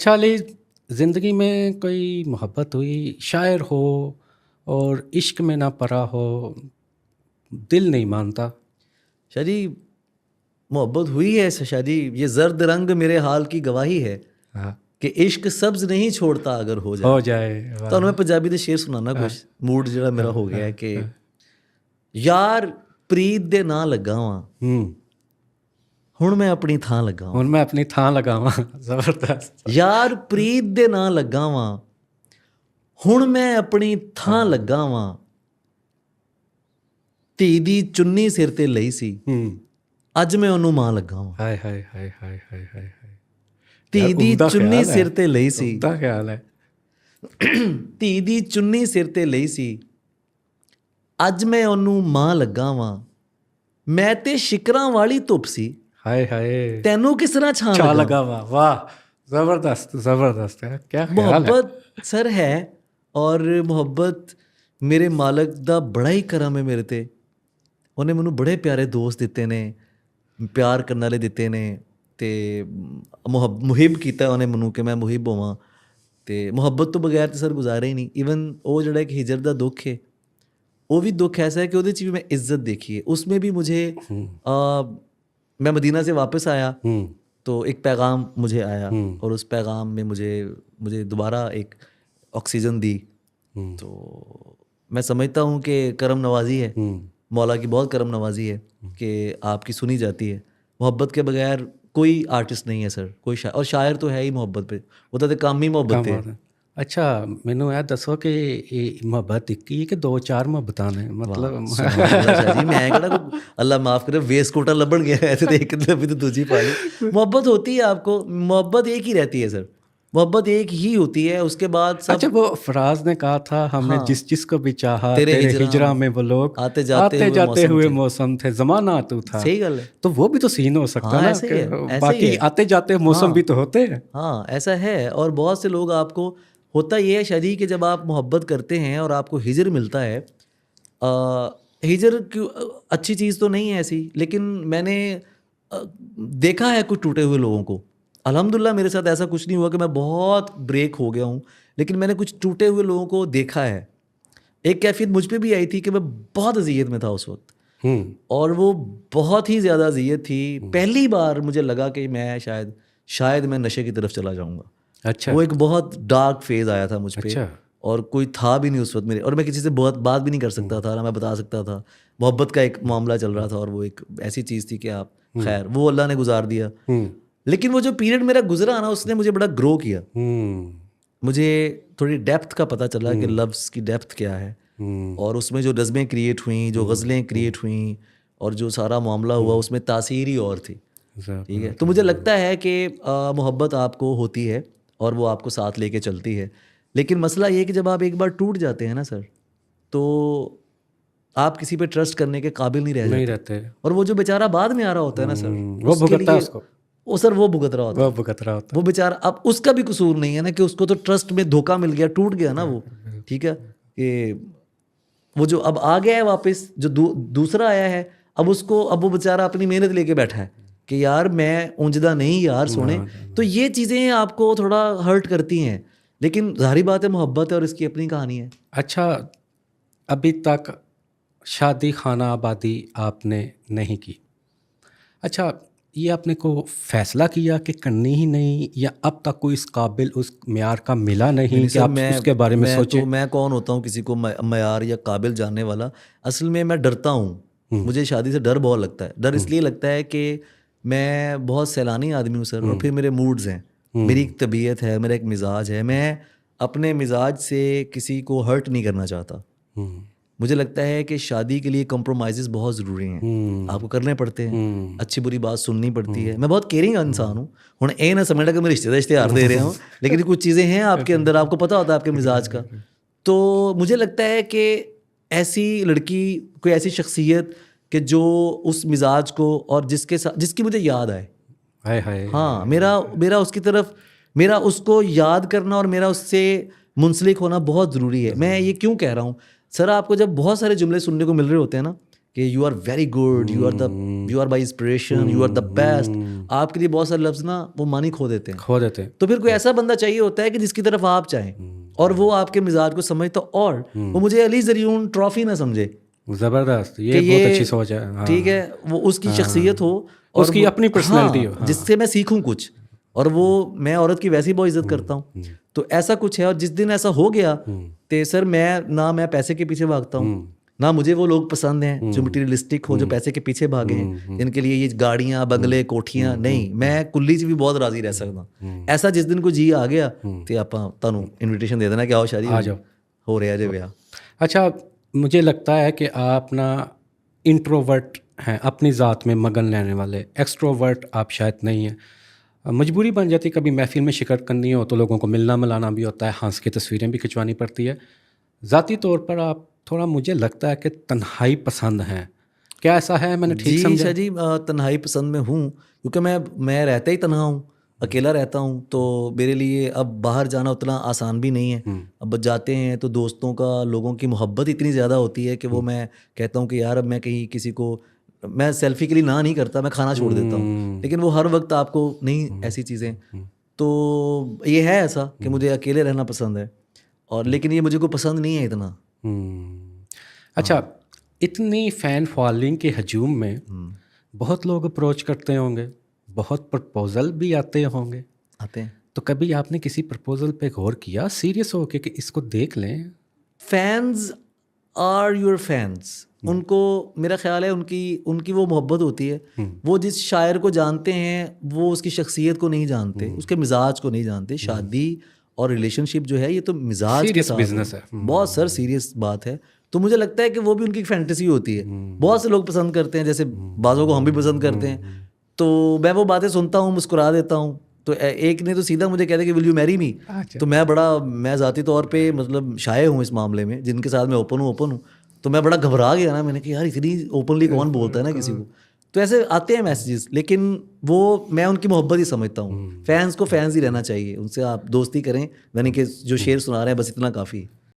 अच्छा अली, ज़िंदगी में कोई मोहब्बत हुई, शायर हो और इश्क में ना पड़ा हो, दिल नहीं मानता। शादी मोहब्बत हुई है शादी। ये जर्द रंग मेरे हाल की गवाही है हाँ, कि इश्क सब्ज नहीं छोड़ता अगर हो जाए। हो जाए। तो वाह। मैं पंजाबी ਦੇ शेर सुनाना हाँ, कुछ मूड ਜਿਹੜਾ हाँ, मेरा हो गया है कि हाँ। यार प्रीत ਦੇ ਨਾਂ ਲੱਗਾ ਵਾਂ हम्म, ਹੁਣ ਮੈਂ ਆਪਣੀ ਥਾਂ ਲੱਗਾ ਵਾਂ। ਹੁਣ मैं अपनी थां लगावा। ज़बरदस्त। ਯਾਰ ਪ੍ਰੀਤ ਦੇ ਨਾਂ ਲੱਗਾ ਵਾਂ ਹੁਣ ਮੈਂ ਆਪਣੀ ਥਾਂ ਲੱਗਾ ਵਾਂ। ਧੀ ਦੀ ਚੁੰਨੀ ਸਿਰ ਤੇ ਲਈ ਸੀ हम्म, ਅੱਜ मैं ਉਹਨੂੰ ਮਾਂ ਲੱਗਾ ਵਾਂ। हाय हाय हाय हाय हाय हाय हाय। ਧੀ यार ਦੀ उम्दा ਚੁੰਨੀ ख्याल है, ਸਿਰ ਤੇ ਲਈ ਸੀ उम्दा ख्याल है। ਧੀ ਦੀ ਚੁੰਨੀ ਸਿਰ ਤੇ ਲਈ ਸੀ ਅੱਜ ਮੈਂ ਉਹਨੂੰ ਮਾਂ ਲੱਗਾ ਵਾਂ। ਮੈਂ ਤੇ ਸ਼ਿਕਰਾਂ ਵਾਲੀ ਧੁੱਪ ਸੀ हाय हाय। ਤੈਨੂੰ ਕਿਸ ਤਰ੍ਹਾਂ ਛਾਂ छा ਲੱਗਾ। लगा वाह वाह। ज़बरदस्त ज़बरदस्त है, क्या ख्याल है। ਮੁਹੱਬਤ ਸਰ ਹੈ ਔਰ ਮੁਹੱਬਤ ਮੇਰੇ ਮਾਲਕ ਦਾ ਬੜਾ ਹੀ ਕਰਮ ਹੈ ਮੇਰੇ ਤੇ। ਉਹਨੇ ਮੈਨੂੰ ਬੜੇ ਪਿਆਰੇ ਦੋਸਤ ਦਿੱਤੇ ਨੇ, ਪਿਆਰ ਕਰਨ ਵਾਲੇ ਦਿੱਤੇ ਨੇ ਅਤੇ ਮੁਹਿਬ ਕੀਤਾ ਉਹਨੇ ਮੈਨੂੰ ਕਿ ਮੈਂ ਮੁਹਿਬ ਹੋਵਾਂ। ਅਤੇ ਮੁਹੱਬਤ ਤੋਂ ਬਗੈਰ ਤਾਂ ਸਰ ਗੁਜ਼ਾਰਾ ਹੀ ਨਹੀਂ। ਈਵਨ ਉਹ ਜਿਹੜਾ ਇੱਕ ਹਿਜਰ ਦਾ ਦੁੱਖ ਹੈ वो भी दुख ऐसा है कि ਉਹਦੇ 'ਚ भी मैं इज्जत देखी है। उसमें भी मुझे मैं मदीना से वापस आया तो एक पैगाम मुझे आया और उस पैगाम में मुझे दोबारा एक ऑक्सीजन दी। तो मैं समझता हूँ कि करम नवाजी है, मौला की बहुत करम नवाजी है कि आपकी सुनी जाती है। मोहब्बत के बगैर कोई आर्टिस्ट नहीं है सर, कोई और शायर तो है ही मोहब्बत पे, वो तो काम ही मोहब्बत है। अच्छा ਮੈਨੂੰ ਇਹ ਦੱਸੋ ਕਿ ਇਹ ਮੁਹੱਬਤ ਇੱਕ ਹੀ ਹੈ ਕਿ ਦੋ ਚਾਰ ਮੁਹੱਬਤਾਂ ਨੇ ਮਤਲਬ। जी मैं कहना अल्लाह माफ़ करे वेस्ट कोटा लबन गया ऐसे तो एक अभी तो दूसरी पाली। मोहब्बत होती है आपको, मोहब्बत एक ही रहती है सर, मोहब्बत एक ही होती है। उसके बाद सब अच्छा वो फराज ने कहा था हमने हाँ, जिस जिस को भी चाहा तेरे तेरे हिजरा हिजरा में वो लोग आते जाते हुए मौसम थे, जमाना तू था। सही गल है। तो वो भी तो सीन हो सकता है हाँ, ना ऐसे कि ही है, ऐसे बाकी ही है। आते जाते मौसम भी तो होते हैं। हाँ ऐसा है। और बहुत से लोग आपको होता ये है शादी कि जब आप मोहब्बत करते हैं और आपको हिजर मिलता है, हिजर क्यों अच्छी चीज़ तो नहीं है ऐसी, लेकिन मैंने देखा है कुछ टूटे हुए लोगों को। अल्हम्दुलिल्लाह मेरे साथ ऐसा कुछ नहीं हुआ कि मैं बहुत ब्रेक हो गया हूँ, लेकिन मैंने कुछ टूटे हुए लोगों को देखा है। एक कैफियत मुझ पे भी आई थी कि मैं बहुत अजियत में था उस वक्त, और वो बहुत ही ज़्यादा अजियत थी। पहली बार मुझे लगा कि मैं शायद मैं नशे की तरफ चला जाऊँगा। अच्छा वो एक बहुत डार्क फेज़ आया था मुझ पे। अच्छा। और कोई था भी नहीं उस वक्त मेरे, और मैं किसी से बहुत बात भी नहीं कर सकता था ना मैं बता सकता था। मोहब्बत का एक मामला चल रहा था और वो एक ऐसी चीज़ थी कि आप खैर वो अल्लाह ने गुजार दिया। लेकिन वो जो पीरियड मेरा गुजरा ना उसने मुझे बड़ा ग्रो किया। मुझे थोड़ी डेप्थ का पता चला कि लफ्ज़ की डेप्थ क्या है, और उसमें जो नज़में क्रिएट हुई, जो गज़लें क्रिएट हुई, और जो सारा मामला हुआ उसमें तासीर ही और थी। ठीक है, तो मुझे लगता है कि मोहब्बत आपको होती है और वो आपको साथ लेके चलती है। लेकिन मसला ये है कि जब आप एक बार टूट जाते हैं ना सर, तो आप किसी पे ट्रस्ट करने के काबिल नहीं रहते। और वो जो बेचारा बाद में आ रहा होता है ना सर, वो भुगतता है उसको, वो सर वो भुगत रहा होता है। वो बेचारा, अब उसका भी कसूर नहीं है ना कि उसको तो ट्रस्ट में धोखा मिल गया, टूट गया ना वो। ठीक है, कि वो जो अब आ गया है वापस, जो दूसरा आया है, अब उसको, अब वो बेचारा अपनी मेहनत लेके बैठा है कि यार मैं ऊंजदा नहीं यार सोने। तो ये चीज़ें आपको थोड़ा हर्ट करती हैं, लेकिन जाहिर बात है मोहब्बत है और इसकी अपनी कहानी है। अच्छा अभी तक शादी खाना आबादी आपने नहीं की। अच्छा ये आपने को फैसला किया कि करनी ही नहीं, या अब तक कोई इस काबिल उस म्यार का मिला नहीं कि आप उसके बारे में सोचें? मैं कौन होता हूँ किसी को म्यार या काबिल जानने वाला। असल में मैं डरता हूँ, मुझे शादी से डर बहुत लगता है। डर इसलिए लगता है कि मैं बहुत सैलानी आदमी हूँ सर, और फिर मेरे मूड्स हैं, मेरी एक तबीयत है, मेरा एक मिजाज है। मैं अपने मिजाज से किसी को हर्ट नहीं करना चाहता। मुझे लगता है कि शादी के लिए कॉम्प्रोमाइज़ बहुत ज़रूरी हैं, आपको करने पड़ते हैं, अच्छी बुरी बात सुननी पड़ती है। मैं बहुत केयरिंग इंसान हूँ, हुण ये ना समझना कि मैं रिश्तेदार दे रहा हूँ, लेकिन कुछ चीज़ें हैं आपके अंदर, आपको पता होता है आपके मिजाज का। तो मुझे लगता है कि ऐसी लड़की, कोई ऐसी शख्सियत कि जो उस मिजाज को और जिसकी मुझे याद आए, हाँ मेरा उसकी तरफ, मेरा उसको याद करना और मेरा उससे मुंसलिक होना बहुत ज़रूरी है। मैं ये क्यों कह रहा हूँ सर, आपको जब बहुत सारे जुमले सुनने को मिल रहे होते हैं ना कि you are very good, you are my inspiration, you are the best, आपके लिए बहुत सारे लफ्ज़ ना वो मानी खो देते हैं। खो देते हैं। तो फिर कोई ऐसा बंदा चाहिए होता है कि जिसकी तरफ आप चाहें और वो आपके मिजाज को समझता, और वो मुझे अली ज़रियून ट्रॉफी ना समझे। ज़बरदस्त, ये कि बहुत अच्छी सोच है। हाँ, ठीक है, वो उसकी शख्सियत हो और उसकी अपनी पर्सनैलिटी हो। हाँ। जिससे मैं सीखूं कुछ, और वो मैं औरत की वैसी बहुत इज्जत करता हूँ। तो ऐसा कुछ है, और जिस दिन ऐसा हो गया तो सर मैं पैसे के पीछे भागता हूँ, ना मुझे वो लोग पसंद हैं जो मटीरियलिस्टिक हो, जो पैसे के पीछे भागे हैं, जिनके लिए ये गाड़ियाँ, बंगले, कोठियाँ नहीं। मैं कुल्ली च भी बहुत राजी रह सकता। ऐसा जिस दिन को जी आ गया तो ਆਪਾਂ ਤੁਹਾਨੂੰ इन्विटेशन दे देना कि आओ शादी आ जाओ, हो रहा है ब्याह। अच्छा, मुझे लगता है कि आप ना इंट्रोवर्ट हैं, अपनी ज़ात में मगन लेने वाले। एक्सट्रोवर्ट आप शायद नहीं हैं। मजबूरी बन जाती है कभी महफिल में शिरकत करनी हो तो लोगों को मिलना मिलाना भी होता है, हंस के तस्वीरें भी खिंचवानी पड़ती है। ज़ाती तौर पर आप थोड़ा, मुझे लगता है कि तन्हाई पसंद हैं। क्या ऐसा है? मैंने ठीक जी समझा? शाह जी, तन्हाई पसंद में हूँ, क्योंकि मैं रहता ही तन्हा हूँ, अकेला रहता हूँ। तो मेरे लिए अब बाहर जाना उतना आसान भी नहीं है। अब जाते हैं तो दोस्तों का, लोगों की मोहब्बत इतनी ज़्यादा होती है कि वो मैं कहता हूँ कि यार अब मैं कहीं किसी को, मैं सेल्फी के लिए ना नहीं करता, मैं खाना छोड़ देता हूँ, लेकिन वो हर वक्त आपको नहीं, ऐसी चीज़ें। तो ये है ऐसा कि मुझे अकेले रहना पसंद है, और लेकिन ये मुझे को पसंद नहीं है इतना। अच्छा, इतनी फ़ैन फॉलोइंग के हजूम में बहुत लोग अप्रोच करते होंगे, बहुत प्रपोजल भी आते होंगे। आते हैं। तो कभी आपने किसी प्रपोजल पे गौर किया सीरियस होके कि इसको देख लें? फैंस आर योर फैंस, उनको मेरा ख्याल है उनकी वो मोहब्बत होती है। वो जिस शायर को जानते हैं वो उसकी शख्सियत को नहीं जानते, उसके मिजाज को नहीं जानते। शादी और रिलेशनशिप जो है ये तो मिजाज के सीरियस साथ बिजनेस है। बहुत सर सीरियस बात है। तो मुझे लगता है कि वो भी उनकी फैंटेसी होती है। बहुत से लोग पसंद करते हैं, जैसे बाज़ों को हम भी पसंद करते हैं। तो मैं वो बातें सुनता हूँ, मुस्कुरा देता हूँ। तो एक ने तो सीधा मुझे कहता कि विल यू मैरी मी। तो मैं ज़ाती तौर पे मतलब शाये हूँ इस मामले में, जिनके साथ मैं ओपन हूँ। तो मैं बड़ा घबरा गया ना, मैंने कहा यार इतनी ओपनली कौन बोलता है ना किसी को। तो ऐसे आते हैं मैसेजेस, लेकिन वो मैं उनकी मोहब्बत ही समझता हूँ। फैंस को फैंस ही रहना चाहिए, उनसे आप दोस्ती करें, यानी कि जो शेर सुना रहे हैं बस इतना काफ़ी।